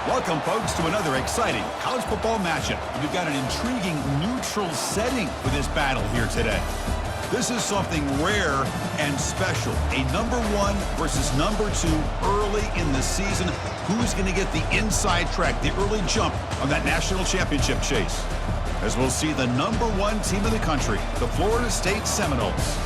Welcome, folks, to another exciting college football matchup. We've got an intriguing neutral setting for this battle here today. This is something rare and special. A number 1 versus number 2 early in the season. Who's going to get the inside track, the early jump on that national championship chase? As we'll see the number 1 team in the country, the Florida State Seminoles,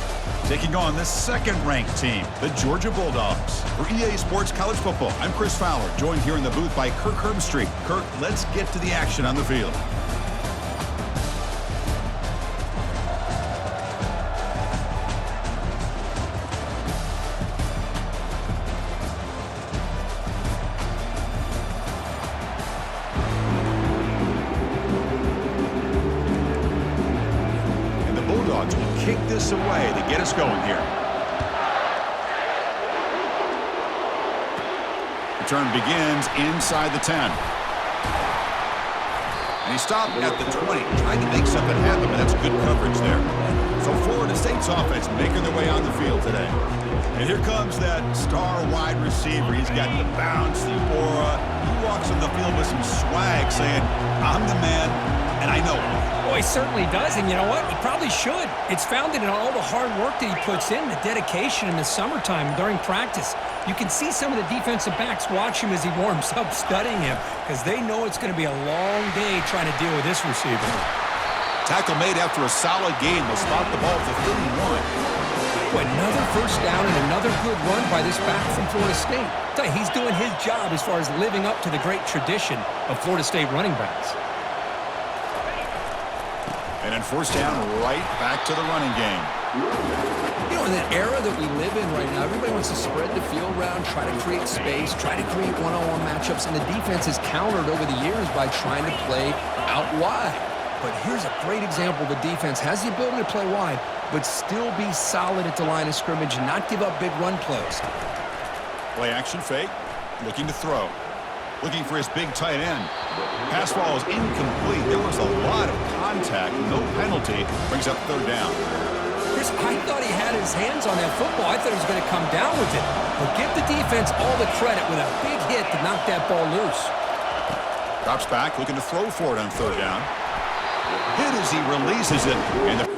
taking on the second-ranked team, the Georgia Bulldogs. For EA Sports College Football, I'm Chris Fowler, joined here in the booth by Kirk Herbstreit. Kirk, let's get to the action on the field. And the Bulldogs will kick this away to get us going here. Return begins inside the 10. And he stopped at the 20, trying to make something happen, but that's good coverage there. So Florida State's offense making their way on the field today. And here comes that star wide receiver. He's got the bounce, the aura. He walks on the field with some swag saying, I'm the man, and I know it. Well, he certainly does, and you know what? He probably should. It's founded in all the hard work that he puts in, the dedication in the summertime during practice. You can see some of the defensive backs watch him as he warms up, studying him, because they know it's going to be a long day trying to deal with this receiver. Tackle made after a solid gain. They'll spot the ball at the 31. Another first down and another good run by this back from Florida State. I tell you, he's doing his job as far as living up to the great tradition of Florida State running backs. And then first down, right back to the running game. You know, in the era that we live in right now, everybody wants to spread the field around, try to create space, try to create one-on-one matchups, and the defense has countered over the years by trying to play out wide. But here's a great example. The defense has the ability to play wide, but still be solid at the line of scrimmage and not give up big run plays. Play action fake, looking to throw. Looking for his big tight end. Pass ball is incomplete. There was a lot of contact, no penalty. Brings up third down. Chris, I thought he had his hands on that football. I thought he was going to come down with it. But give the defense all the credit with a big hit to knock that ball loose. Drops back, looking to throw for it on third down. Hit as he releases it. And the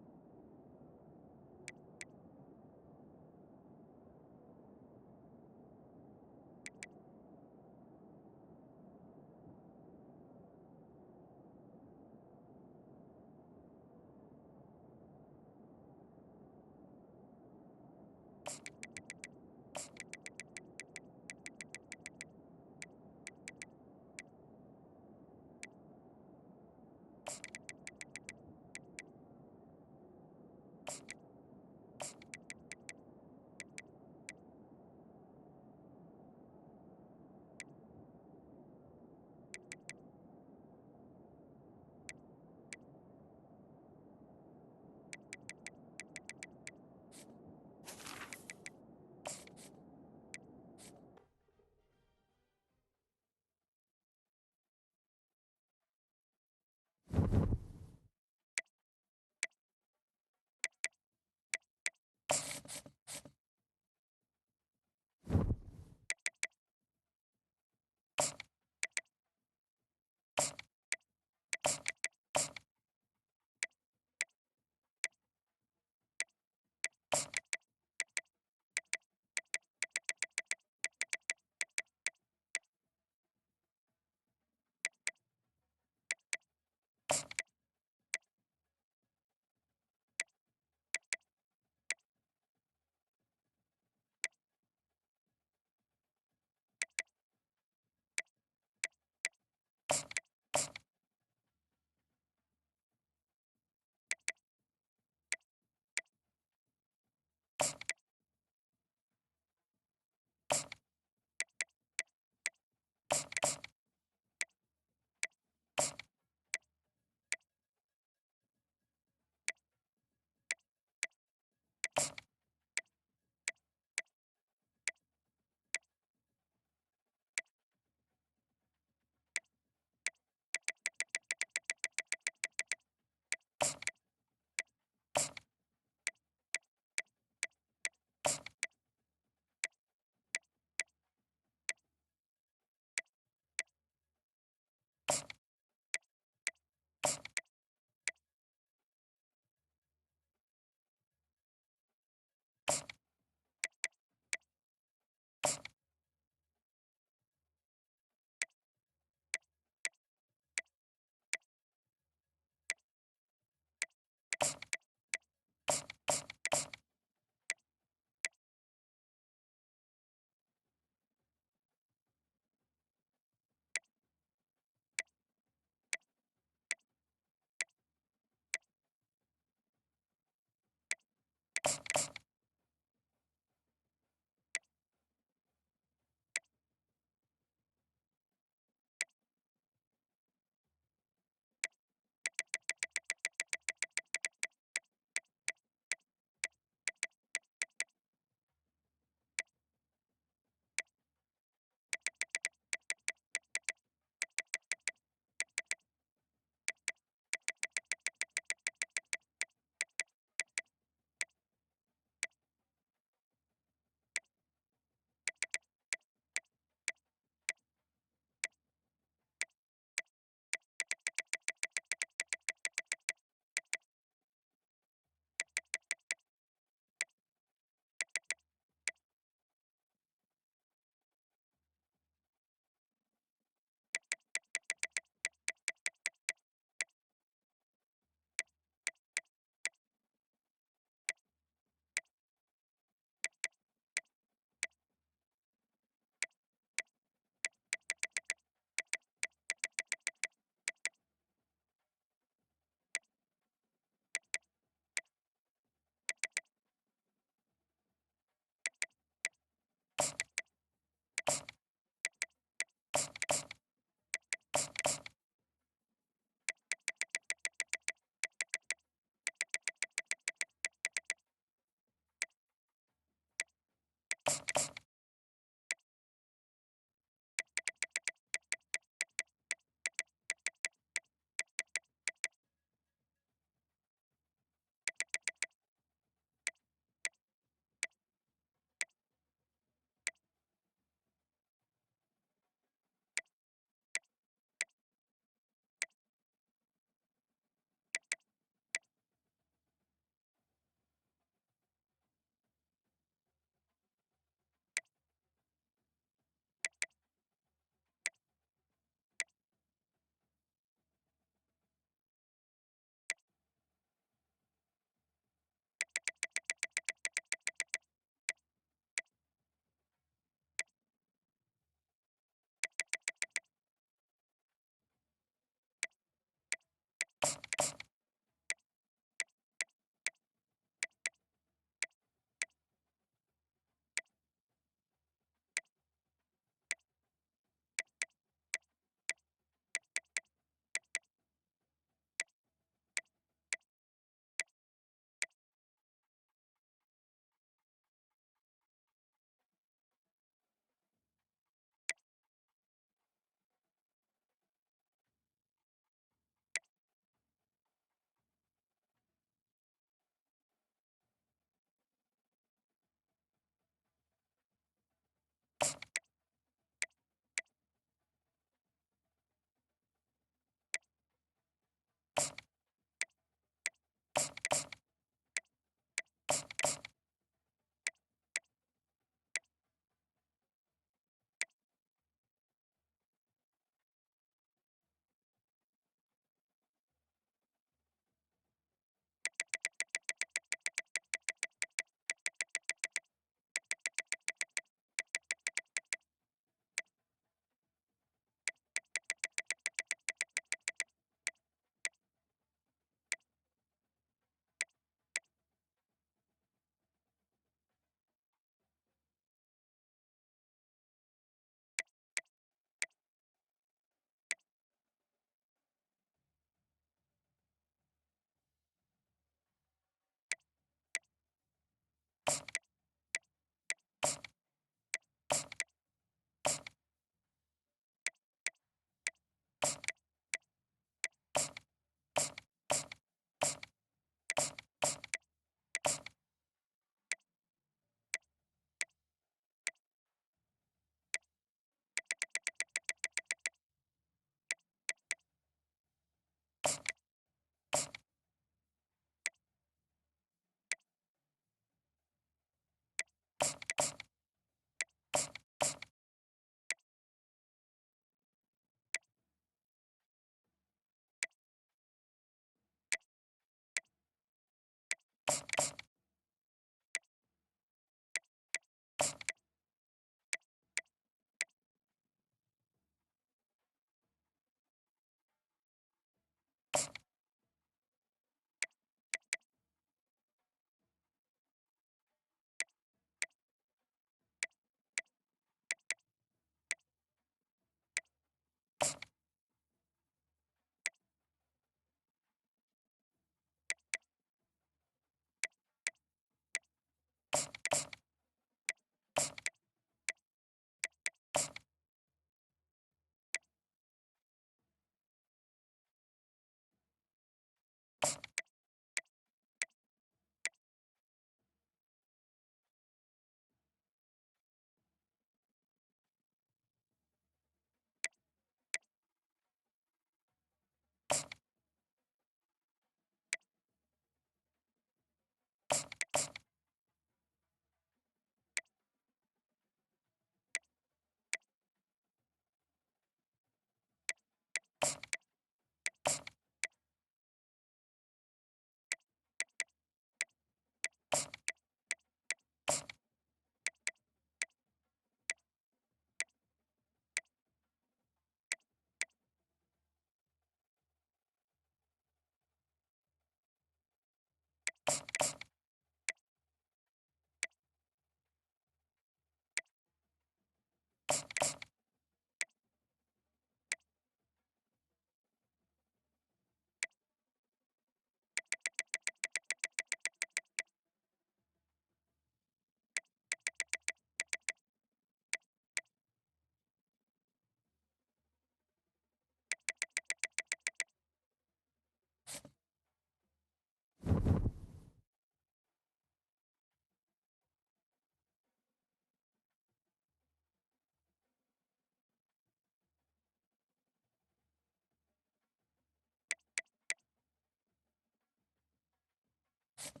A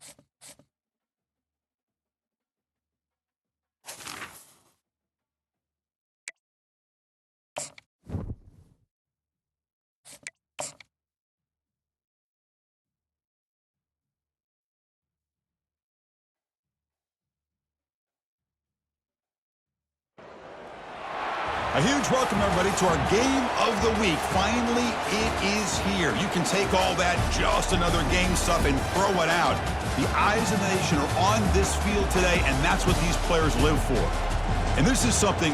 huge welcome, everybody, to our game of the week. Finally, it is here. You can take all that just another game stuff and throw it out. The eyes of the nation are on this field today, and that's what these players live for. And this is something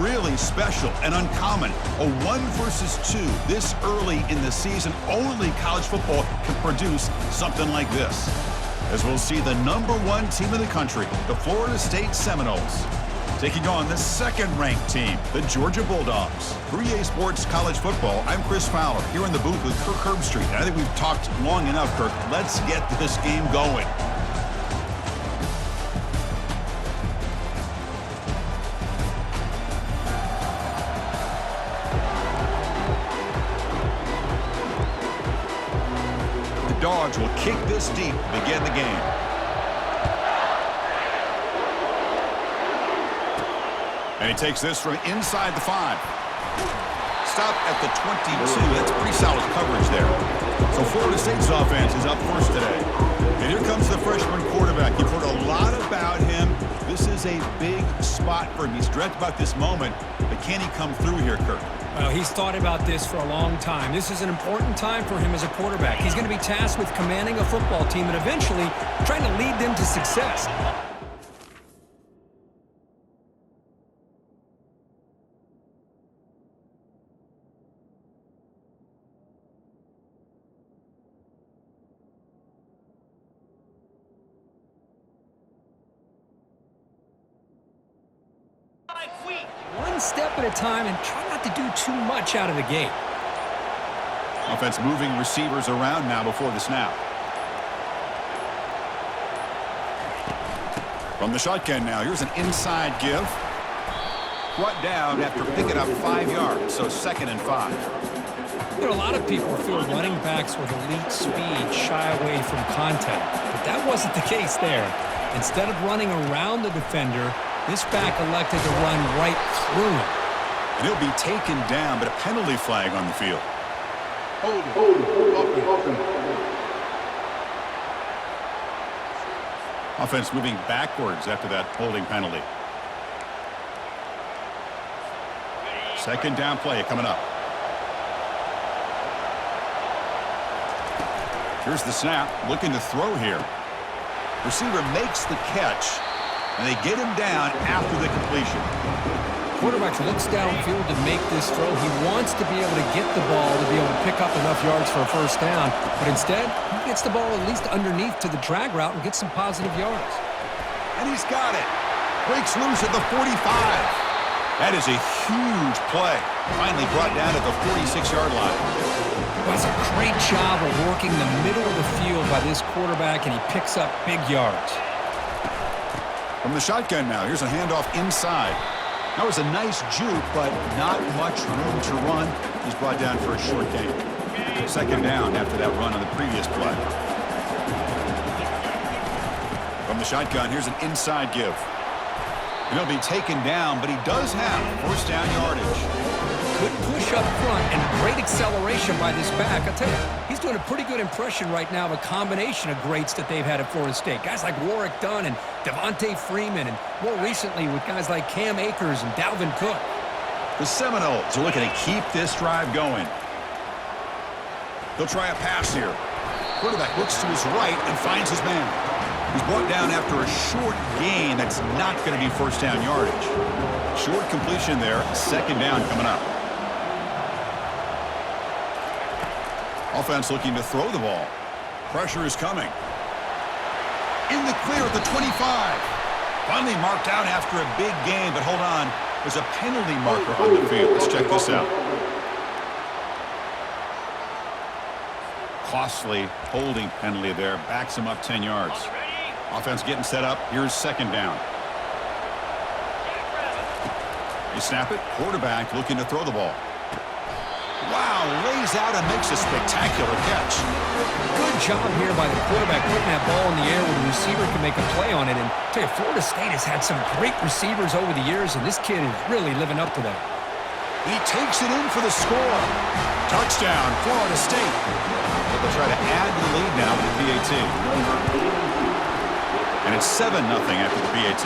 really special and uncommon. A 1 versus 2 this early in the season. Only college football can produce something like this. As we'll see the #1 team in the country, the Florida State Seminoles, taking on the second-ranked team, the Georgia Bulldogs. 3A Sports College Football, I'm Chris Fowler, here in the booth with Kirk Herbstreit. And I think we've talked long enough, Kirk. Let's get this game going. The Dogs will kick this deep to begin the game. And he takes this from inside the 5. Stop at the 22. That's pretty solid coverage there. So Florida State's offense is up first today. And here comes the freshman quarterback. You've heard a lot about him. This is a big spot for him. He's dreamt about this moment, but can he come through here, Kirk? Well, he's thought about this for a long time. This is an important time for him as a quarterback. He's going to be tasked with commanding a football team and eventually trying to lead them to success. One step at a time and try not to do too much out of the gate. Offense moving receivers around now before the snap. From the shotgun now, here's an inside give. Brought down after picking up 5 yards, so 2nd and 5. You know, a lot of people feel running backs with elite speed shy away from contact, but that wasn't the case there. Instead of running around the defender, this back elected to run right through him. And he'll be taken down, but a penalty flag on the field. Offense moving backwards after that holding penalty. 2nd down play coming up. Here's the snap, looking to throw here. Receiver makes the catch, and they get him down after the completion. Quarterback looks downfield to make this throw. He wants to be able to get the ball to be able to pick up enough yards for a first down, but instead, he gets the ball at least underneath to the drag route and gets some positive yards. And he's got it. Breaks loose at the 45. That is a huge play. Finally brought down at the 46-yard line. Does a great job of working the middle of the field by this quarterback, and he picks up big yards. From the shotgun now, here's a handoff inside. That was a nice juke, but not much room to run. He's brought down for a short gain. 2nd down after that run on the previous play. From the shotgun, here's an inside give. And he'll be taken down, but he does have first down yardage. Good push up front and great acceleration by this back. I'll tell you, he's doing a pretty good impression right now of a combination of greats that they've had at Florida State. Guys like Warrick Dunn and Devontae Freeman, and more recently with guys like Cam Akers and Dalvin Cook. The Seminoles are looking to keep this drive going. They'll try a pass here. Quarterback looks to his right and finds his man. He's brought down after a short gain that's not going to be first down yardage. Short completion there, 2nd down coming up. Offense looking to throw the ball. Pressure is coming. In the clear at the 25. Finally marked out after a big gain, but hold on. There's a penalty marker on the field. Let's check this out. Costly holding penalty there. Backs him up 10 yards. Offense getting set up. Here's 2nd down. You snap it. Quarterback looking to throw the ball. Wow, lays out and makes a spectacular catch. Good job here by the quarterback putting that ball in the air where the receiver can make a play on it. And I tell you, Florida State has had some great receivers over the years, and this kid is really living up to that. He takes it in for the score. Touchdown, Florida State. They'll try to add to the lead now with the PAT. And it's 7-0 after the PAT.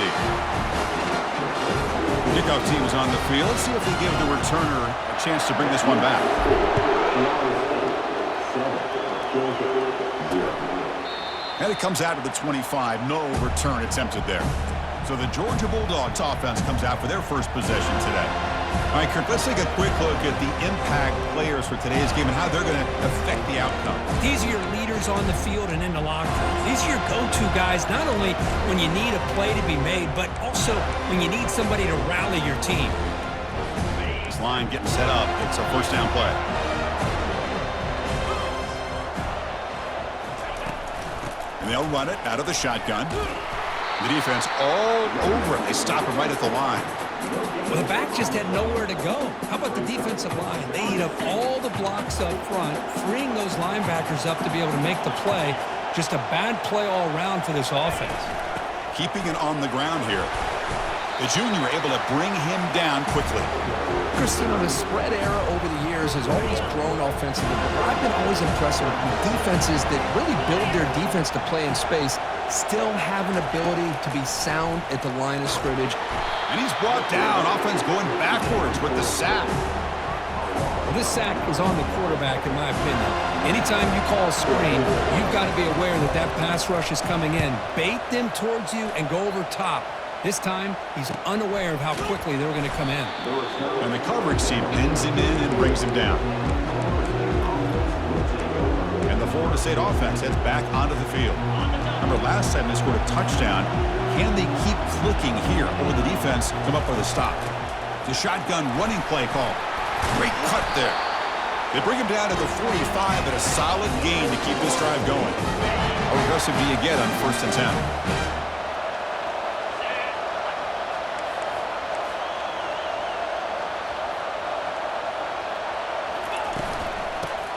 Kickoff team is on the field. Let's see if they give the returner a chance to bring this one back. And it comes out to the 25. No return attempted there. So the Georgia Bulldogs offense comes out for their first possession today. All right, Kirk, let's take a quick look at the impact players for today's game and how they're going to affect the outcome. These are your leaders on the field and in the locker room. These are your go-to guys, not only when you need a play to be made, but also when you need somebody to rally your team. This line getting set up. It's a first down play. And they'll run it out of the shotgun. The defense all over it. They stop him right at the line. Well, the back just had nowhere to go. How about the defensive line? They eat up all the blocks up front, freeing those linebackers up to be able to make the play. Just a bad play all around for this offense. Keeping it on the ground here. The junior able to bring him down quickly. Christina, the spread era over the years has always grown offensively, but I've been always impressed with defenses that really build their defense to play in space, still have an ability to be sound at the line of scrimmage. And he's brought down. Offense going backwards with the sack. Well, this sack is on the quarterback, in my opinion. Anytime you call a screen, you've got to be aware that that pass rush is coming in. Bait them towards you and go over top. This time, he's unaware of how quickly they're going to come in. And the coverage team pins him in and brings him down. And the Florida State offense heads back onto the field. Remember, last time they scored a touchdown. Can they keep clicking here, or will the defense come up with a stop? The shotgun running play call. Great cut there. They bring him down to the 45, but a solid gain to keep this drive going. How aggressive do you get on 1st and 10?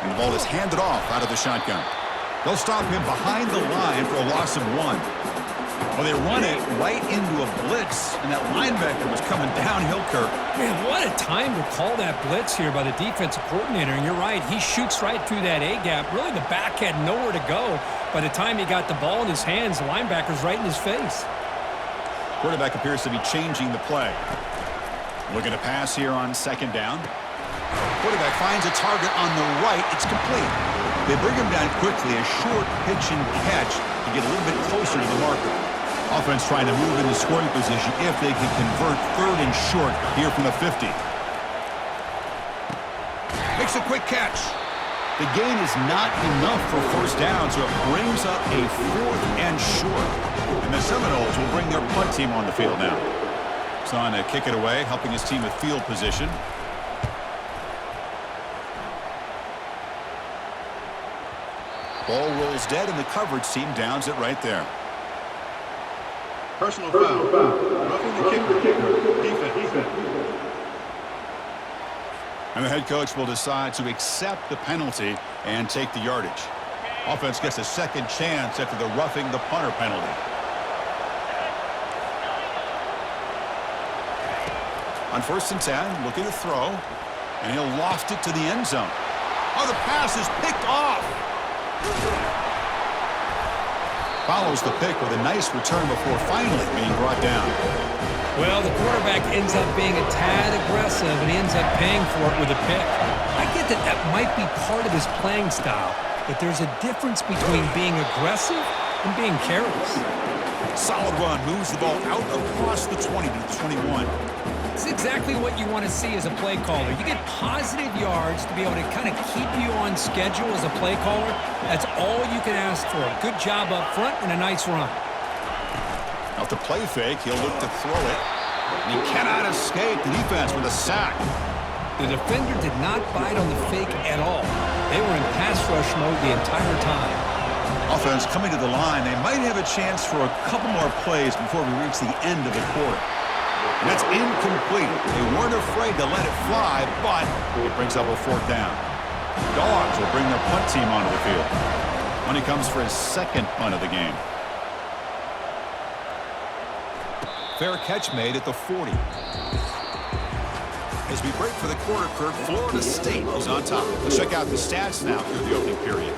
And the ball is handed off out of the shotgun. They'll stop him behind the line for a loss of 1. Well, they run it right into a blitz, and that linebacker was coming downhill, Kirk. Man, what a time to call that blitz here by the defensive coordinator. And you're right, he shoots right through that A-gap. Really, the back had nowhere to go. By the time he got the ball in his hands, the linebacker's right in his face. Quarterback appears to be changing the play. Looking to pass here on 2nd down. Quarterback finds a target on the right. It's complete. They bring him down quickly, a short pitch and catch to get a little bit closer to the marker. Offense trying to move into scoring position if they can convert 3rd and short here from the 50. Makes a quick catch. The gain is not enough for 1st down, so it brings up a 4th and short. And the Seminoles will bring their punt team on the field now. Son to kick it away, helping his team with field position. Ball rolls dead, and the coverage team downs it right there. Personal foul. Roughing the kicker. Defense. And the head coach will decide to accept the penalty and take the yardage. Offense gets a second chance after the roughing the punter penalty. On 1st and 10, looking to throw, and he'll loft it to the end zone. Oh, the pass is picked off. Follows the pick with a nice return before finally being brought down. Well, the quarterback ends up being a tad aggressive, and he ends up paying for it with a pick. I get that that might be part of his playing style, but there's a difference between being aggressive and being careless. Solid run, moves the ball out across the 20 to the 21. It's exactly what you want to see as a play caller. You get positive yards to be able to kind of keep you on schedule as a play caller. That's all you can ask for. Good job up front and a nice run. Off the play fake, he'll look to throw it. And he cannot escape the defense with a sack. The defender did not bite on the fake at all. They were in pass rush mode the entire time. Offense coming to the line. They might have a chance for a couple more plays before we reach the end of the quarter. And that's incomplete. They weren't afraid to let it fly, but it brings up a 4th down. Dogs will bring their punt team onto the field when he comes for his second punt of the game. Fair catch made at the 40. As we break for the quarter, Kirk, Florida State is on top. Let's check out the stats now through the opening period.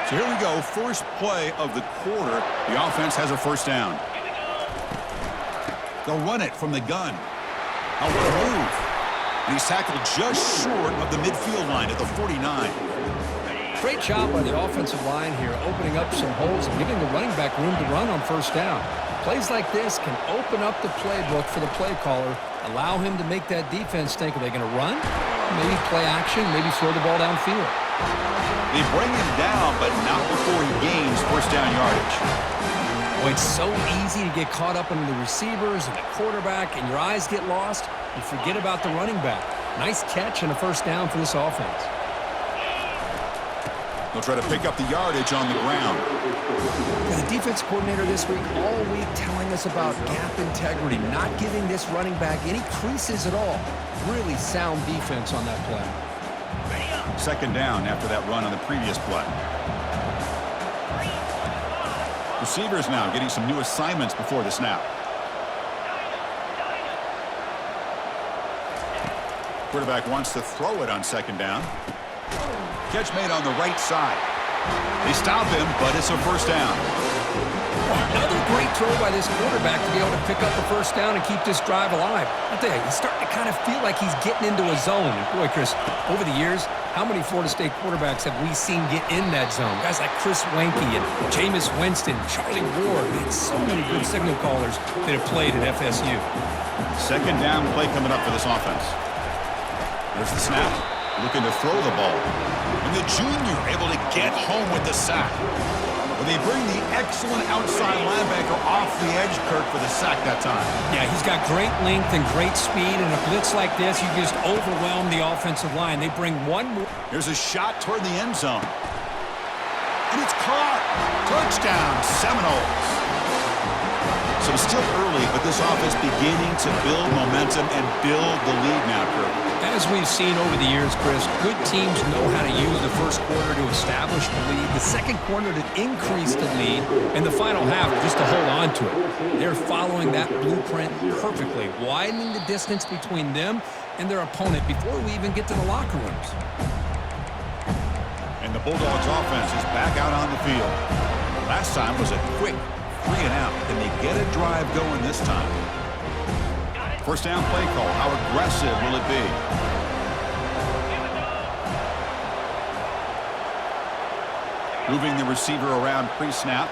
So here we go, first play of the quarter. The offense has a first down. They'll run it from the gun. Now what a move. And he's tackled just short of the midfield line at the 49. Great job by the offensive line here, opening up some holes and giving the running back room to run on first down. Plays like this can open up the playbook for the play caller, allow him to make that defense think, are they going to run? Maybe play action, maybe throw the ball downfield. They bring him down, but not before he gains first down yardage. Boy, it's so easy to get caught up in the receivers and the quarterback, and your eyes get lost. You forget about the running back. Nice catch and a first down for this offense. They'll try to pick up the yardage on the ground. Yeah, the defense coordinator this week all week telling us about gap integrity, not giving this running back any creases at all. Really sound defense on that play. Second down after that run on the previous play. Receivers now getting some new assignments before the snap. Quarterback wants to throw it on second down. Catch made on the right side. They stop him, but it's a first down. Another great throw by this quarterback to be able to pick up a first down and keep this drive alive. I'll tell you, he's starting to kind of feel like he's getting into a zone. And boy, Chris, over the years, how many Florida State quarterbacks have we seen get in that zone? Guys like Chris Weinke and Jameis Winston, Charlie Ward. Man, so many good signal callers that have played at FSU. Second down play coming up for this offense. There's the snap. Looking to throw the ball. And the junior able to get home with the sack. Well, they bring the excellent outside linebacker off the edge, Kirk, for the sack that time. Yeah, he's got great length and great speed, and a blitz like this, you just overwhelm the offensive line. They bring one more. Here's a shot toward the end zone. And it's caught. Touchdown, Seminoles. So it's still early, but this offense beginning to build momentum and build the lead now, Kirk. As we've seen over the years, Chris, good teams know how to use the first quarter to establish the lead, the second quarter to increase the lead, and the final half just to hold on to it. They're following that blueprint perfectly, widening the distance between them and their opponent before we even get to the locker rooms. And the Bulldogs offense is back out on the field. Last time was a quick 3 and out. Can they get a drive going this time? First down play call. How aggressive will it be? Moving the receiver around pre-snap.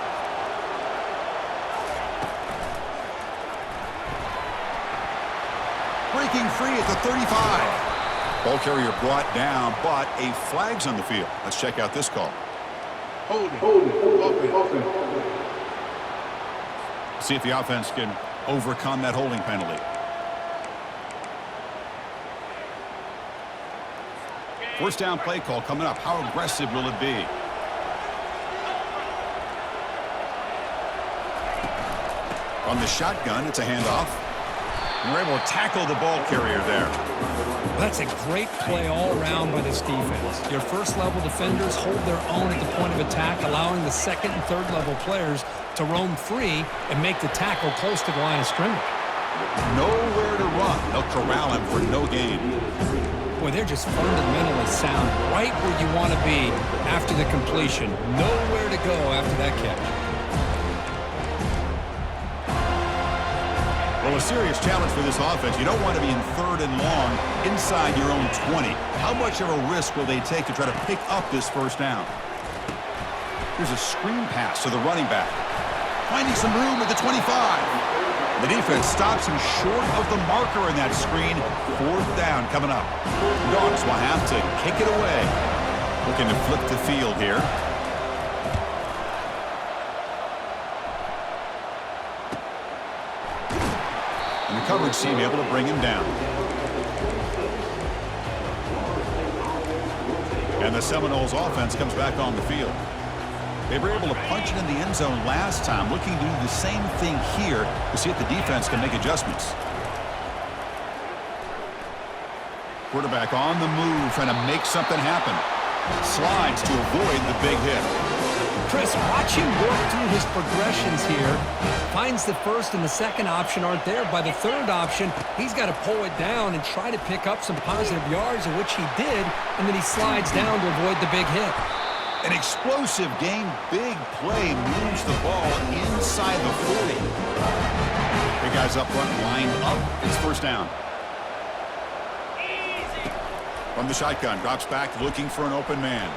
Breaking free at the 35. Ball carrier brought down, but a flag's on the field. Let's check out this call. Holding. See if the offense can overcome that holding penalty. First down play call coming up. How aggressive will it be? From the shotgun, it's a handoff. And we're able to tackle the ball carrier there. That's a great play all around by this defense. Your first-level defenders hold their own at the point of attack, allowing the second and third-level players to roam free and make the tackle close to the line of scrimmage. Nowhere to run. They'll corral him for no gain. Boy, they're just fundamentally sound right where you want to be after the completion. Nowhere to go after that catch. Well, a serious challenge for this offense. You don't want to be in third and long inside your own 20. How much of a risk will they take to try to pick up this first down? Here's a screen pass to the running back. Finding some room at the 25. The defense stops him short of the marker in that screen. Fourth down coming up. Dogs will have to kick it away. Looking to flip the field here. And the coverage team able to bring him down. And the Seminoles offense comes back on the field. They were able to punch it in the end zone last time, looking to do the same thing here to see if the defense can make adjustments. Quarterback on the move, trying to make something happen. Slides to avoid the big hit. Chris, watch him work through his progressions here. Finds the first and the second option aren't there. By the third option, he's got to pull it down and try to pick up some positive yards, which he did, and then he slides down to avoid the big hit. An explosive game, big play, moves the ball inside the 40. The guys up front lined up. It's first down. From the shotgun, drops back looking for an open man.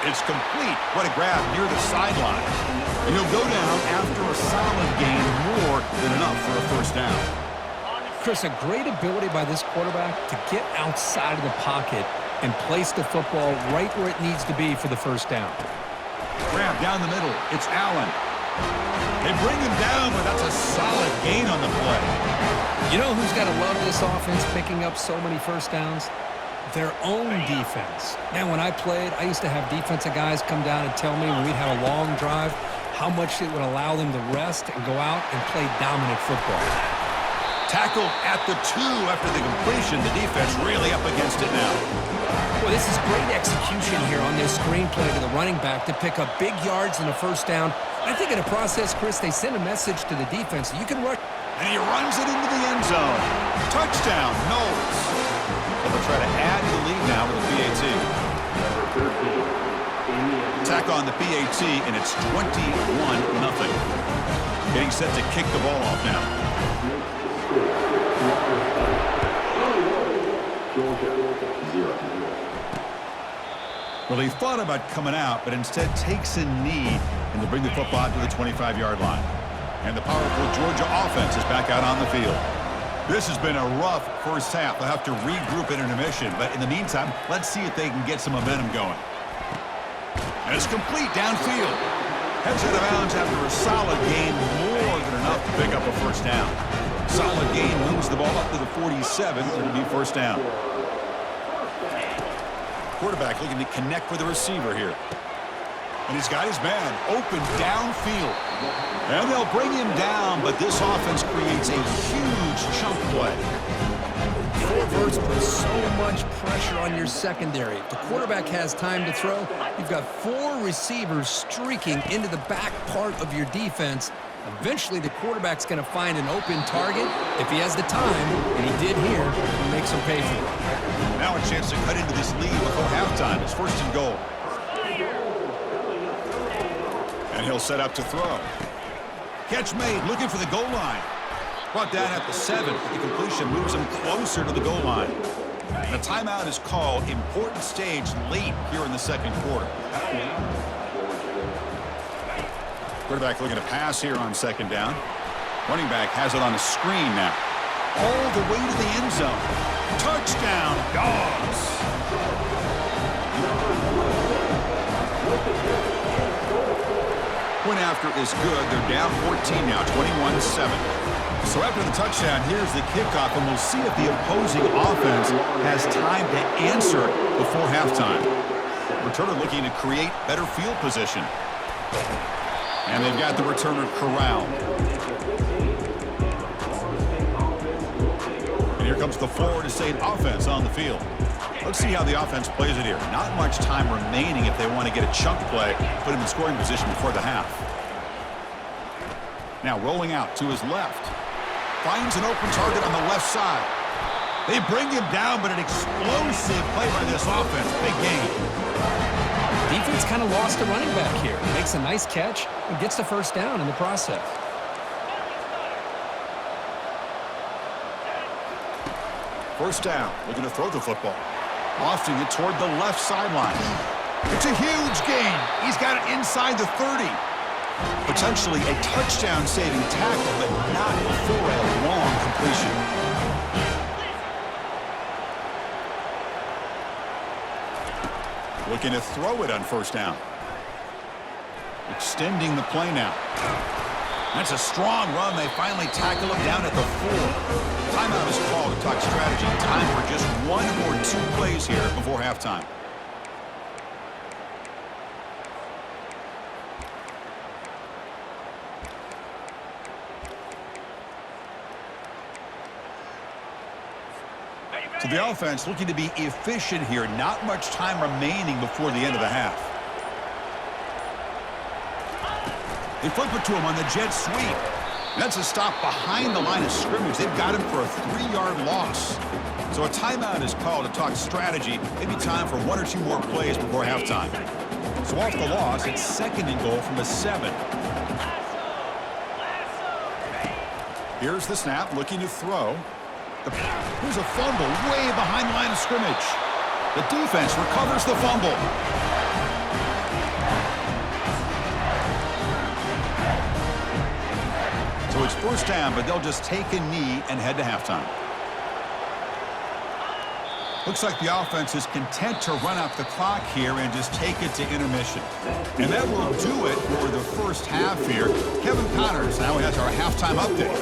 It's complete. What a grab near the sideline. And he'll go down after a solid gain, more than enough for a first down. Chris, a great ability by this quarterback to get outside of the pocket and place the football right where it needs to be for the first down. Grab down the middle. It's Allen. They bring him down, but that's a solid gain on the play. You know who's got to love this offense picking up so many first downs? Their own defense. Man, when I played, I used to have defensive guys come down and tell me when we'd have a long drive how much it would allow them to rest and go out and play dominant football. Tackle at the 2 after the completion. The defense really up against it now. Well, this is great execution here on this screenplay to the running back to pick up big yards and a first down. I think in the process, Chris, they send a message to the defense. You can rush. And he runs it into the end zone. Touchdown, Knowles. They'll try to add to the lead now with the PAT. Attack on the PAT, and it's 21-0. Getting set to kick the ball off now. Well, he thought about coming out, but instead takes a knee, and they'll bring the football to the 25-yard line. And the powerful Georgia offense is back out on the field. This has been a rough first half. They'll have to regroup at intermission, but in the meantime, let's see if they can get some momentum going. And it's complete downfield. Heads out of bounds after a solid gain, more than enough to pick up a first down. Solid gain moves the ball up to the 47. It'll be first down. Quarterback looking to connect with the receiver here. And he's got his man open downfield. And they'll bring him down, but this offense creates a huge chunk play. Fort Worth puts so much pressure on your secondary. If the quarterback has time to throw, you've got 4 receivers streaking into the back part of your defense. Eventually, the quarterback's going to find an open target. If he has the time, and he did here, he makes him pay for it. Now a chance to cut into this lead before halftime. It's first and goal. And he'll set up to throw. Catch made, looking for the goal line. Brought down at the 7. The completion moves him closer to the goal line. And a timeout is called. Important stage late here in the second quarter. Quarterback looking to pass here on second down. Running back has it on the screen now. All the way to the end zone. Touchdown, Dogs. Point after is good. They're down 14 now, 21-7. So after the touchdown, here's the kickoff, and we'll see if the opposing offense has time to answer before halftime. Returner looking to create better field position. And they've got the returner corralled. And here comes the Florida State offense on the field. Let's see how the offense plays it here. Not much time remaining if they want to get a chunk play, put him in scoring position before the half. Now rolling out to his left. Finds an open target on the left side. They bring him down, but an explosive play by this offense. Big game. Defense kind of lost a running back here. Makes a nice catch and gets the first down in the process. First down, looking to throw the football. Lofting it toward the left sideline. It's a huge gain. He's got it inside the 30. Potentially a touchdown-saving tackle, but not before a long completion. Looking to throw it on first down. Extending the play now. That's a strong run. They finally tackle him down at the 4. Timeout is called to talk strategy. Time for just 1 or 2 plays here before halftime. So the offense looking to be efficient here. Not much time remaining before the end of the half. They flip it to him on the jet sweep. That's a stop behind the line of scrimmage. They've got him for a 3-yard loss. So a timeout is called to talk strategy. Maybe time for 1 or 2 more plays before halftime. So off the loss, it's 2nd and goal from the 7. Here's the snap, looking to throw. Here's a fumble way behind the line of scrimmage. The defense recovers the fumble. So it's 1st down, but they'll just take a knee and head to halftime. Looks like the offense is content to run out the clock here and just take it to intermission. And that will do it for the first half here. Kevin Connors now has our halftime update.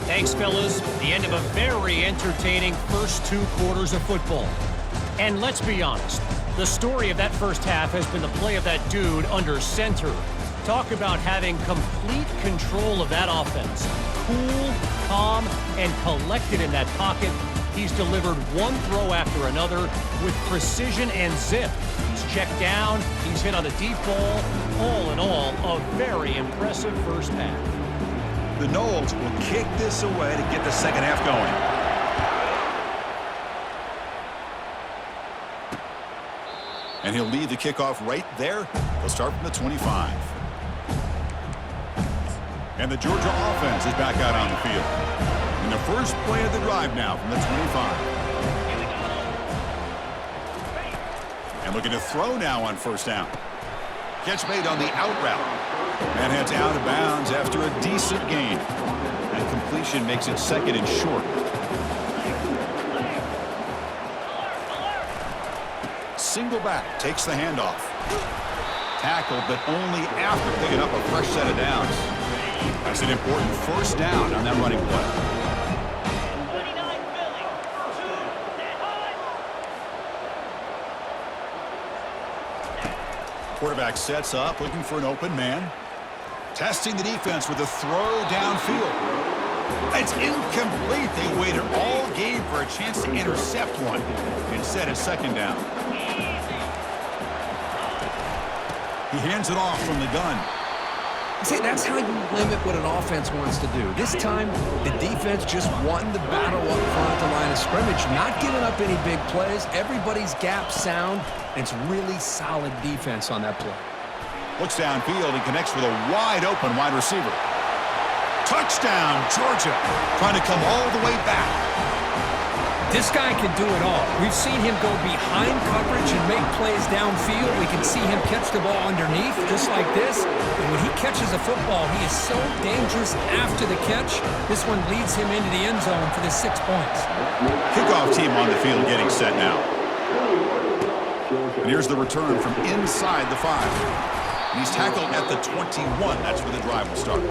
Thanks, fellas. The end of a very entertaining first 2 quarters of football. And let's be honest, the story of that first half has been the play of that dude under center. Talk about having complete control of that offense. Cool, calm, and collected in that pocket. He's delivered one throw after another with precision and zip. He's checked down. He's hit on a deep ball. All in all, a very impressive first half. The Noles will kick this away to get the second half going. And he'll lead the kickoff right there. He'll start from the 25. And the Georgia offense is back out on the field. In the first play of the drive now from the 25. And looking to throw now on 1st down. Catch made on the out route. And heads out of bounds after a decent gain. And completion makes it 2nd and short. Single back takes the handoff. Tackled, but only after picking up a fresh set of downs. That's an important 1st down on that running play. Quarterback sets up, looking for an open man. Testing the defense with a throw downfield. It's incomplete. They waited all game for a chance to intercept one. Instead, it's 2nd down. He hands it off from the gun. See, that's how you limit what an offense wants to do. This time, the defense just won the battle up front at the line of scrimmage, not giving up any big plays. Everybody's gap sound, and it's really solid defense on that play. Looks downfield and connects with a wide-open wide receiver. Touchdown, Georgia. Trying to come all the way back. This guy can do it all. We've seen him go behind coverage and make plays downfield. We can see him catch the ball underneath, just like this. And when he catches a football, he is so dangerous after the catch. This one leads him into the end zone for the 6 points. Kickoff team on the field getting set now. And here's the return from inside the 5. And he's tackled at the 21. That's where the drive will start.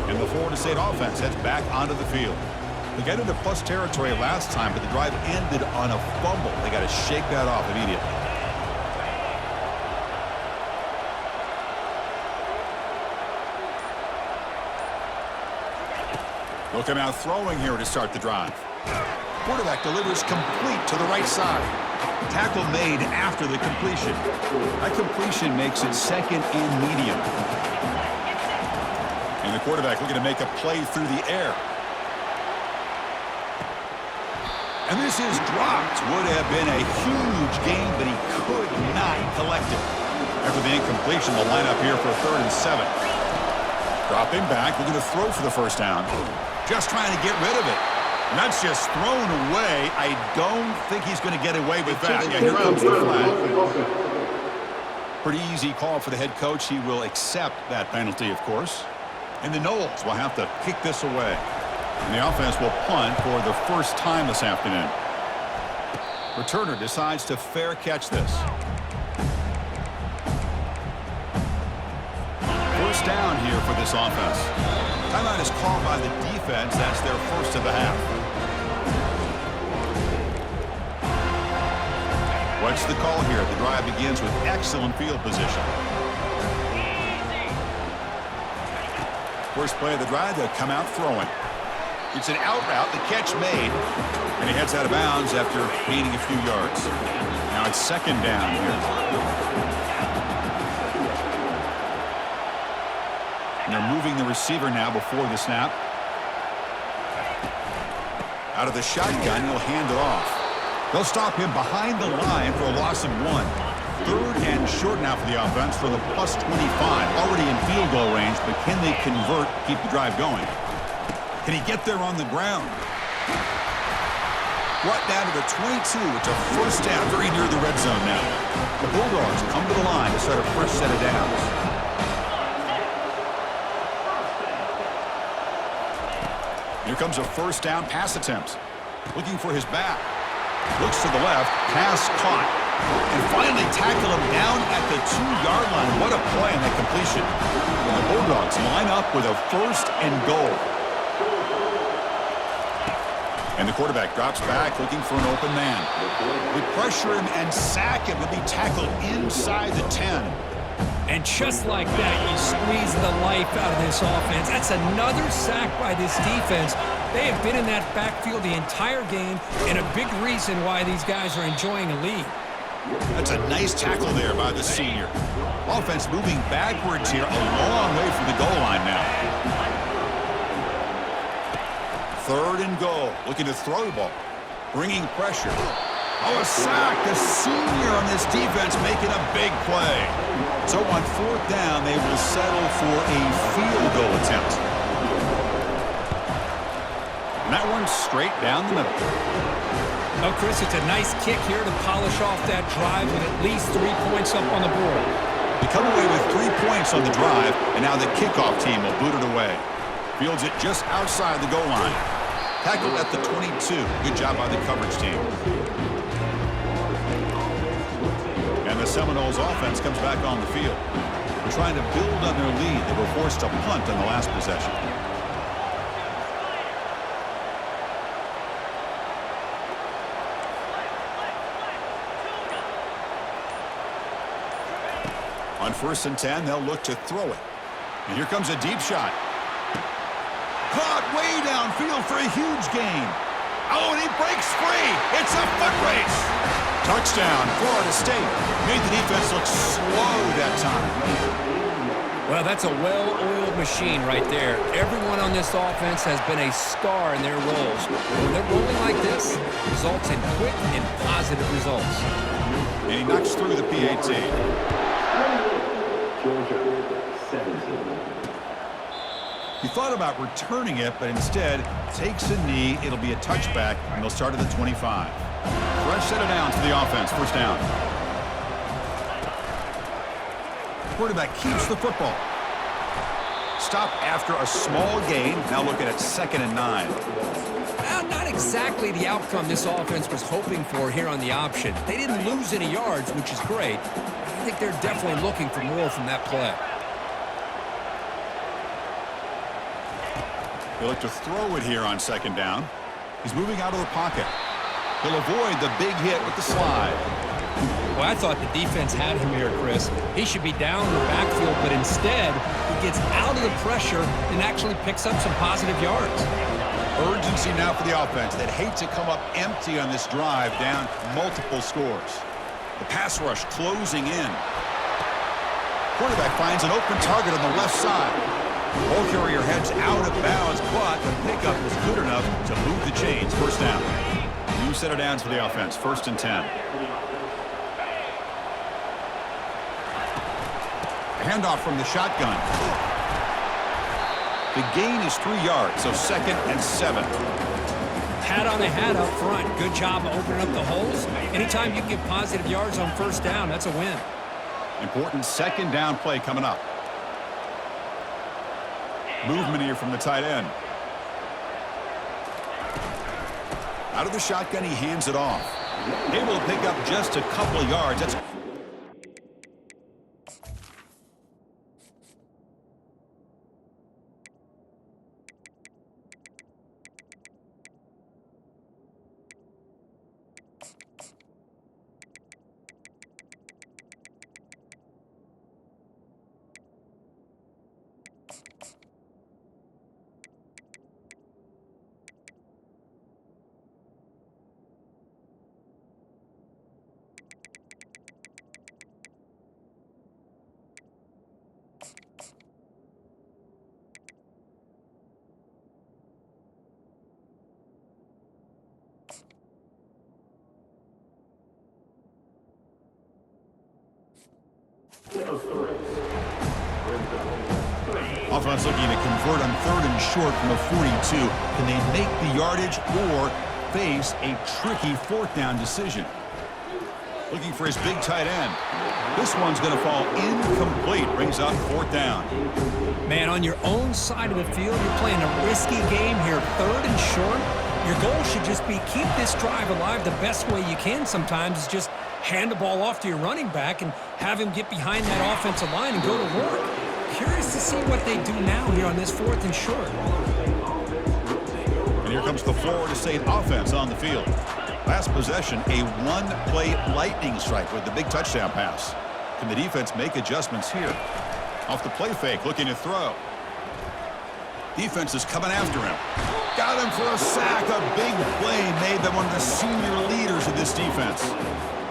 And the Florida State offense heads back onto the field. They got into plus territory last time, but the drive ended on a fumble. They got to shake that off immediately. They'll come out throwing here to start the drive. Quarterback delivers complete to the right side. Tackle made after the completion. That completion makes it 2nd and medium. And the quarterback looking to make a play through the air. And this is dropped. Would have been a huge gain, but he could not collect it. After the incompletion, they'll line up here for a 3rd and 7. Dropping back, looking to throw for the 1st down. Just trying to get rid of it. And that's just thrown away. I don't think he's going to get away with that. Yeah, here comes the flag. Pretty easy call for the head coach. He will accept that penalty, of course. And the Noles will have to kick this away. And the offense will punt for the 1st time this afternoon. Returner decides to fair catch this. 1st down here for this offense. Timeout is called by the defense. That's their 1st of the half. What's the call here? The drive begins with excellent field position. First play of the drive, they'll come out throwing. It's an out route, the catch made, and he heads out of bounds after gaining a few yards. Now it's second down here. And they're moving the receiver now before the snap. Out of the shotgun, he'll hand it off. They'll stop him behind the line for a loss of 1. Third and short now for the offense for the plus 25. Already in field goal range, but can they convert, keep the drive going? Can he get there on the ground? Brought down to the 22. It's a first down, very near the red zone now. The Bulldogs come to the line to start a fresh set of downs. Here comes a first down pass attempt. Looking for his back. Looks to the left. Pass caught. And finally tackle him down at the 2-yard line. What a play on that completion. And the Bulldogs line up with a first and goal. And the quarterback drops back looking for an open man. We pressure him and sack him. He'll be tackled inside the 10. And just like that, you squeeze the life out of this offense. That's another sack by this defense. They have been in that backfield the entire game, and a big reason why these guys are enjoying a lead. That's a nice tackle there by the senior. Offense moving backwards here, a long way from the goal line now. Third and goal, looking to throw the ball. Bringing pressure. Oh, a sack. The senior on this defense making a big play. So on fourth down, they will settle for a field goal attempt. And that one's straight down the middle. Oh, Chris, it's a nice kick here to polish off that drive with at least 3 points up on the board. They come away with 3 points on the drive, and now the kickoff team will boot it away. Fields it just outside the goal line. Tackled at the 22. Good job by the coverage team. And the Seminoles offense comes back on the field. They're trying to build on their lead. They were forced to punt on the last possession. On 1st and 10, they'll look to throw it. And here comes a deep shot. Caught way downfield for a huge gain. Oh, and he breaks free. It's a foot race. Touchdown, Florida State. Made the defense look slow that time. Well, that's a well-oiled machine right there. Everyone on this offense has been a star in their roles. When they're rolling like this, results in quick and positive results. And he knocks through the PAT. He thought about returning it, but instead takes a knee. It'll be a touchback, and they'll start at the 25. Fresh set of downs for the offense. First down. Quarterback keeps the football. Stop after a small gain. Now looking at 2nd and 9. Well, not exactly the outcome this offense was hoping for here on the option. They didn't lose any yards, which is great. I think they're definitely looking for more from that play. He'll look to throw it here on 2nd down. He's moving out of the pocket. He'll avoid the big hit with the slide. Well, I thought the defense had him here, Chris. He should be down in the backfield, but instead, he gets out of the pressure and actually picks up some positive yards. Urgency now for the offense. They'd hate to come up empty on this drive, down multiple scores. The pass rush closing in. Quarterback finds an open target on the left side. Ball carrier heads out of bounds, but the pickup is good enough to move the chains. First down. New set of downs for the offense. 1st and 10. Handoff from the shotgun. The gain is 3 yards, so 2nd and 7. Hat on the hat up front. Good job of opening up the holes. Anytime you get positive yards on 1st down, that's a win. Important 2nd down play coming up. Movement here from the tight end. Out of the shotgun, he hands it off. Able to pick up just a couple of yards. That's Offense looking to convert on 3rd and short from the 42. Can they make the yardage or face a tricky 4th down decision? Looking for his big tight end. This one's going to fall incomplete. Brings up 4th down. Man, on your own side of the field, you're playing a risky game here. 3rd and short. Your goal should just be keep this drive alive the best way you can sometimes is just hand the ball off to your running back and have him get behind that offensive line and go to work. Curious to see what they do now here on this 4th and short. And here comes the Florida State offense on the field. Last possession, a one-play lightning strike with the big touchdown pass. Can the defense make adjustments here? Off the play fake, looking to throw. Defense is coming after him. Got him for a sack. A big play made by one of the senior leaders of this defense.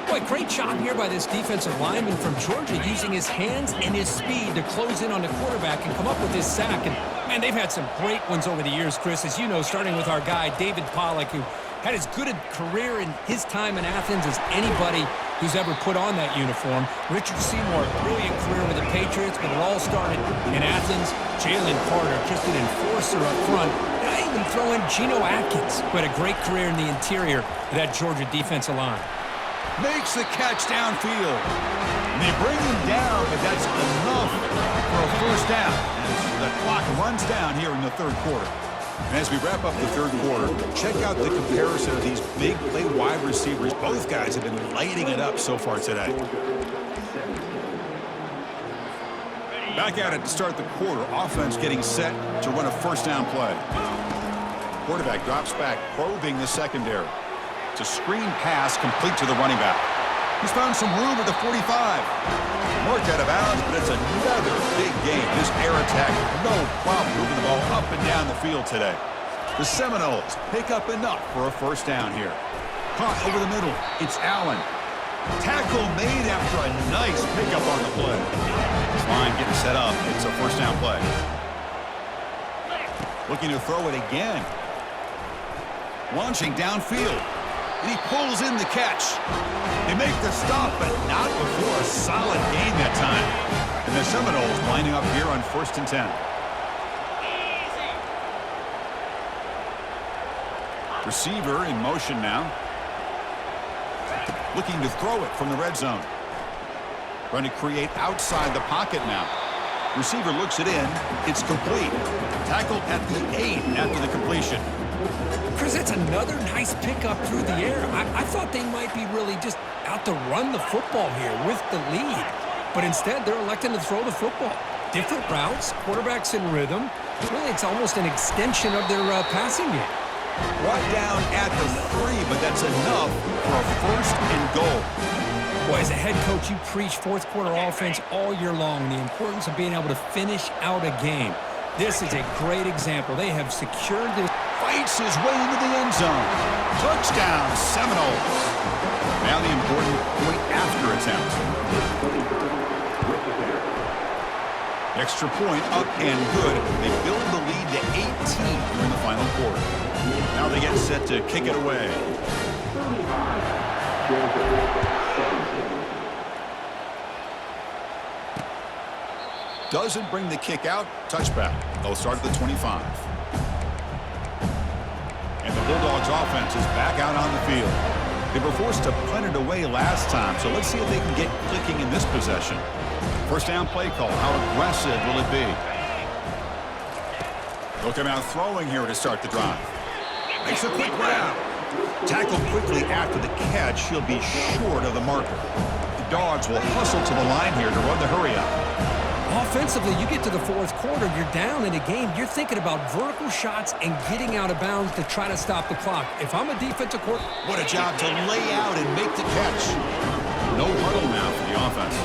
Boy, great job here by this defensive lineman from Georgia using his hands and his speed to close in on the quarterback and come up with this sack. And, man, they've had some great ones over the years, Chris, as you know, starting with our guy, David Pollack, who had as good a career in his time in Athens as anybody who's ever put on that uniform. Richard Seymour, brilliant career with the Patriots, but it all started in Athens. Jalen Carter, just an enforcer up front. And I even throw in Geno Atkins, who had a great career in the interior of that Georgia defensive line. Makes the catch downfield. And they bring him down, but that's enough for a 1st down. As the clock runs down here in the 3rd quarter. And as we wrap up the 3rd quarter, check out the comparison of these big play wide receivers. Both guys have been lighting it up so far today. Back at it to start the quarter. Offense getting set to run a 1st down play. Quarterback drops back, probing the secondary. It's a screen pass complete to the running back. He's found some room at the 45. Marked out of bounds, but it's another big game. This air attack, no problem moving the ball up and down the field today. The Seminoles pick up enough for a 1st down here. Caught over the middle. It's Allen. Tackle made after a nice pickup on the play. This line getting set up. It's a 1st down play. Looking to throw it again. Launching downfield. And he pulls in the catch. They make the stop, but not before a solid gain that time. And the Seminoles lining up here on 1st and 10. Receiver in motion now. Looking to throw it from the red zone. Trying to create outside the pocket now. Receiver looks it in. It's complete. Tackled at the 8 after the completion. Chris, that's another nice pickup through the air. I thought they might be really just out to run the football here with the lead. But instead, they're electing to throw the football. Different routes, quarterbacks in rhythm. Really, it's almost an extension of their passing game. Brought down at the 3, but that's enough for a 1st and goal. Boy, as a head coach, you preach 4th quarter offense all year long, the importance of being able to finish out a game. This is a great example. They have secured this. Fights his way into the end zone. Touchdown, Seminoles. Now the important point after attempt. Extra point up and good. They build the lead to 18 here in the final quarter. Now they get set to kick it away. Doesn't bring the kick out. Touchback. They'll start at the 25. And the Bulldogs offense is back out on the field. They were forced to punt it away last time, so let's see if they can get clicking in this possession. 1st down play call. How aggressive will it be? They'll come out throwing here to start the drive. Makes a quick grab. Tackled quickly after the catch. He'll be short of the marker. The Dogs will hustle to the line here to run the hurry up. Offensively, you get to the 4th quarter, you're down in a game. You're thinking about vertical shots and getting out of bounds to try to stop the clock. If I'm a defensive coordinator, what a job to lay out and make the catch. No huddle now for the offense.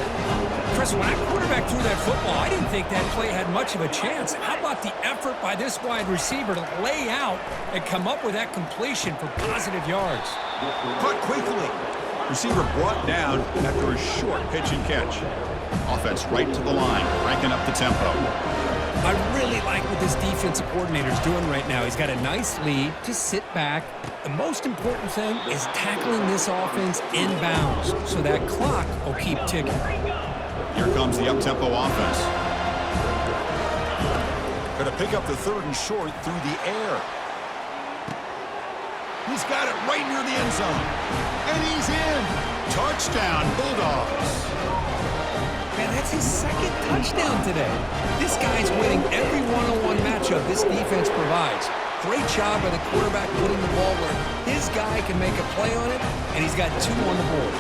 Chris, when that quarterback threw that football, I didn't think that play had much of a chance. How about the effort by this wide receiver to lay out and come up with that completion for positive yards? Cut quickly. Receiver brought down after a short pitch and catch. Offense right to the line, cranking up the tempo. I really like what this defensive coordinator is doing right now. He's got a nice lead to sit back. The most important thing is tackling this offense inbounds so that clock will keep ticking. Here comes the up-tempo offense. Going to pick up the 3rd and short through the air. He's got it right near the end zone. And he's in. Touchdown, Bulldogs. Man, that's his 2nd touchdown today. This guy's winning every one-on-one matchup this defense provides. Great job by the quarterback putting the ball where his guy can make a play on it, and he's got 2 on the board.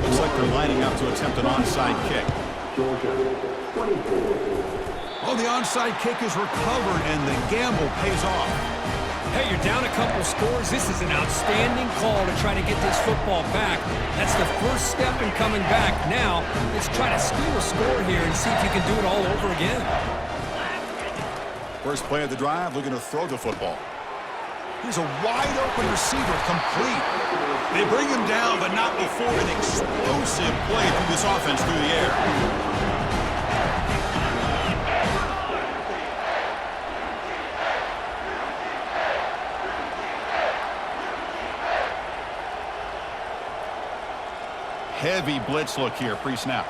Looks like they're lining up to attempt an onside kick. Oh, the onside kick is recovered, and the gamble pays off. Hey, you're down a couple scores. This is an outstanding call to try to get this football back. That's the first step in coming back. Now, let's try to steal a score here and see if you can do it all over again. First play of the drive, looking to throw the football. Here's a wide-open receiver, complete. They bring him down, but not before an explosive play through this offense through the air. Heavy blitz look here, pre-snap.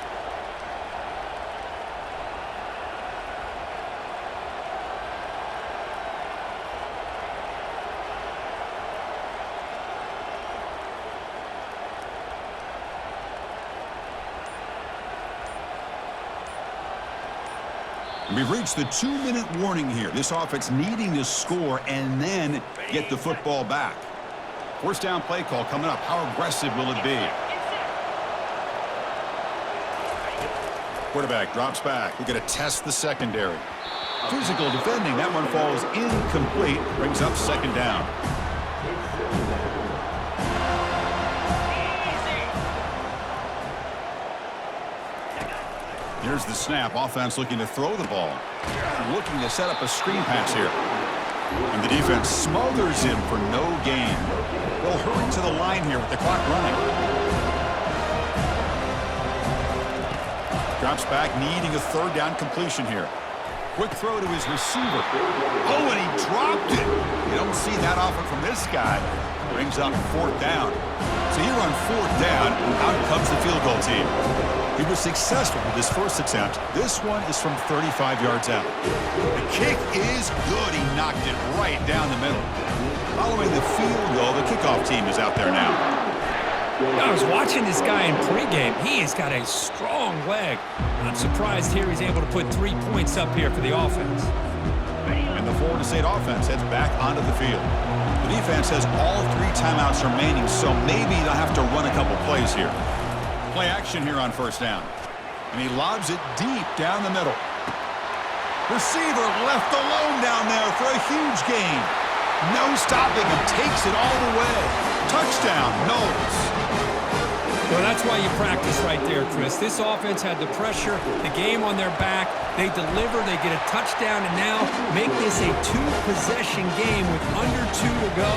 We've reached the 2-minute warning here. This offense needing to score and then get the football back. 1st down play call coming up. How aggressive will it be? Quarterback drops back. We're going to test the secondary. Physical defending. That one falls incomplete. Brings up 2nd down. Here's the snap. Offense looking to throw the ball. Looking to set up a screen pass here. And the defense smothers him for no gain. They'll hurry to the line here with the clock running. Drops back, needing a 3rd down completion here. Quick throw to his receiver. Oh, and he dropped it. You don't see that often from this guy. Brings up 4th down. So here on 4th down, out comes the field goal team. He was successful with his first attempt. This one is from 35 yards out. The kick is good. He knocked it right down the middle. Following the field goal, the kickoff team is out there now. I was watching this guy in pregame. He has got a strong leg. Not surprised here he's able to put 3 points up here for the offense. And the Florida State offense heads back onto the field. The defense has all 3 timeouts remaining, so maybe they'll have to run a couple plays here. Play action here on 1st down. And he lobs it deep down the middle. Receiver left alone down there for a huge gain. No stopping him. Takes it all the way. Touchdown, Knowles. Well, that's why you practice right there, Chris. This offense had the pressure, the game on their back. They deliver, they get a touchdown, and now make this a 2-possession game with under 2 to go.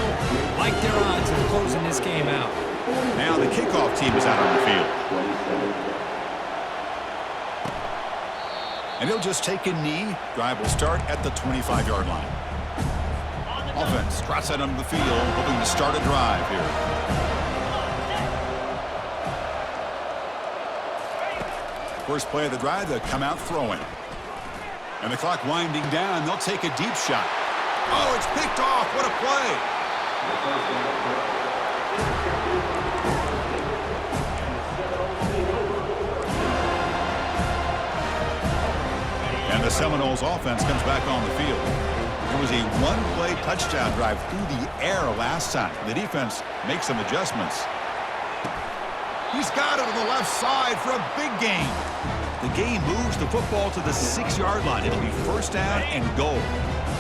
Like their odds of closing this game out. Now the kickoff team is out on the field. And he'll just take a knee. Drive will start at the 25-yard line. Offense trots out onto the field, hoping to start a drive here. First play of the drive, they'll come out throwing. And the clock winding down, they'll take a deep shot. Oh, it's picked off. What a play. And the Seminoles offense comes back on the field. It was a 1-play touchdown drive through the air last time. The defense makes some adjustments. He's got it on the left side for a big gain. The game moves the football to the 6-yard line. It'll be 1st down and goal.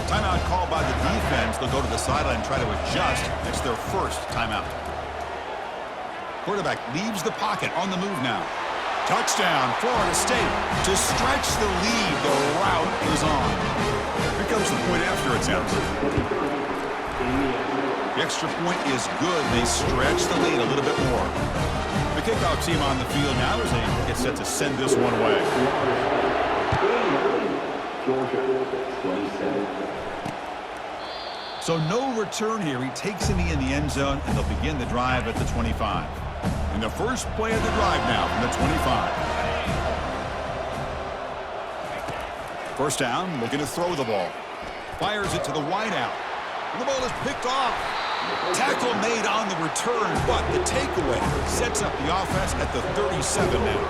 Timeout called by the defense. They'll go to the sideline and try to adjust. That's their first timeout. Quarterback leaves the pocket on the move now. Touchdown, Florida State. To stretch the lead, the route is on. Here comes the point after attempt. The extra point is good. They stretch the lead a little bit more. The kickoff team on the field now as they get set to send this one away. So no return here. He takes a knee in the end zone, and they'll begin the drive at the 25. And the first play of the drive now from the 25. First down, looking to throw the ball. Fires it to the wideout. The ball is picked off. Tackle made on the return, but the takeaway sets up the offense at the 37 now.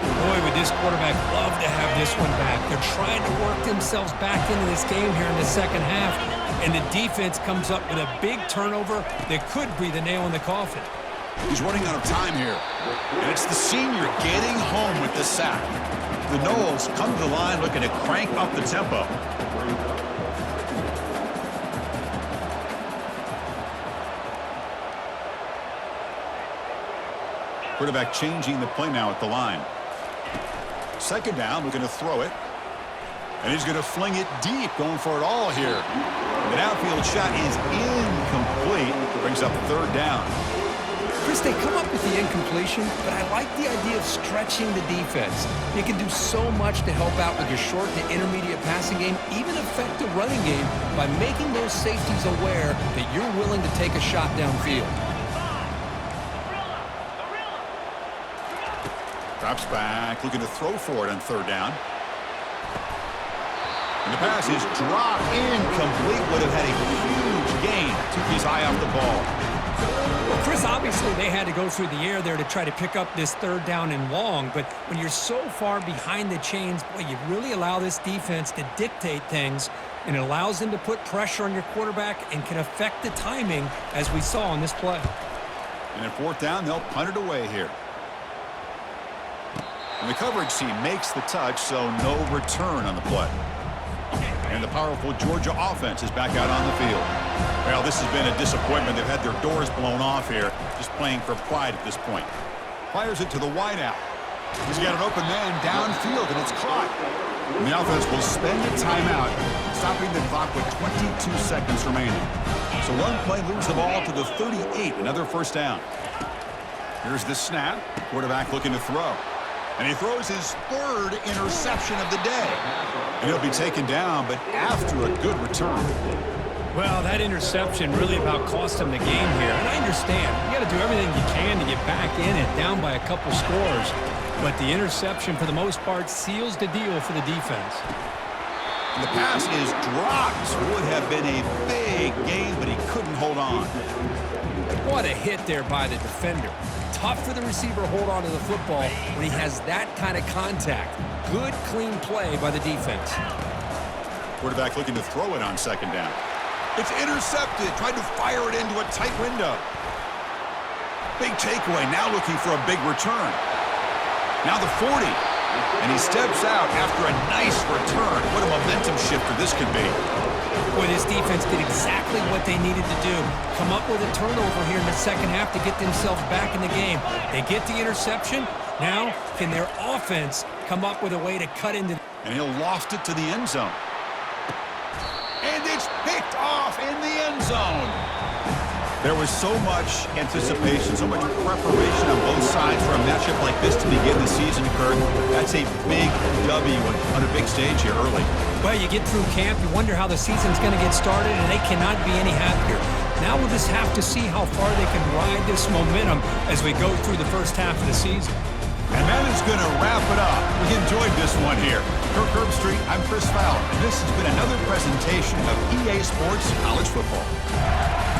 Boy, would this quarterback love to have this one back. They're trying to work themselves back into this game here in the second half, and the defense comes up with a big turnover that could be the nail in the coffin. He's running out of time here, and it's the senior getting home with the sack. The Noles come to the line looking to crank up the tempo. Quarterback changing the play now at the line. Second down, looking to throw it. And he's going to fling it deep, going for it all here. The downfield shot is incomplete. Brings up third down. Chris, they come up with the incompletion, but I like the idea of stretching the defense. You can do so much to help out with your short to intermediate passing game, even affect the running game by making those safeties aware that you're willing to take a shot downfield. Drops back, looking to throw for it on third down. And the pass is dropped incomplete. Would have had a huge gain. Took his eye off the ball. Well, Chris, obviously they had to go through the air there to try to pick up this third down and long, but when you're so far behind the chains, boy, you really allow this defense to dictate things, and it allows them to put pressure on your quarterback and can affect the timing, as we saw on this play. And at fourth down, they'll punt it away here. And the coverage team makes the touch, so no return on the play. And the powerful Georgia offense is back out on the field. Well, this has been a disappointment. They've had their doors blown off here, just playing for pride at this point. Fires it to the wideout. He's got an open man downfield, and it's caught. And the offense will spend a timeout, stopping the clock with 22 seconds remaining. So one play moves the ball to the 38, another first down. Here's the snap. Quarterback looking to throw. And he throws his third interception of the day. And he'll be taken down, but after a good return. Well, that interception really about cost them the game here. And I understand. You got to do everything you can to get back in and down by a couple scores. But the interception, for the most part, seals the deal for the defense. And the pass is dropped. Would have been a big gain, but he couldn't hold on. What a hit there by the defender. Tough for the receiver to hold on to the football when he has that kind of contact. Good, clean play by the defense. Quarterback looking to throw it on second down. It's intercepted. Tried to fire it into a tight window. Big takeaway. Now looking for a big return. Now the 40. And he steps out after a nice return. What a momentum shifter this could be. Boy, this defense did exactly what they needed to do. Come up with a turnover here in the second half to get themselves back in the game. They get the interception. Now, can their offense come up with a way to cut into... And he'll loft it to the end zone. And it's picked off in the end zone. There was so much anticipation, so much preparation on both sides for a matchup like this to begin the season, Kurt. That's a big W on a big stage here early. Well, you get through camp, you wonder how the season's going to get started, and they cannot be any happier. Now we'll just have to see how far they can ride this momentum as we go through the first half of the season. And that is going to wrap it up. We enjoyed this one here. Kirk Herbstreit, I'm Chris Fowler, and this has been another presentation of EA Sports College Football.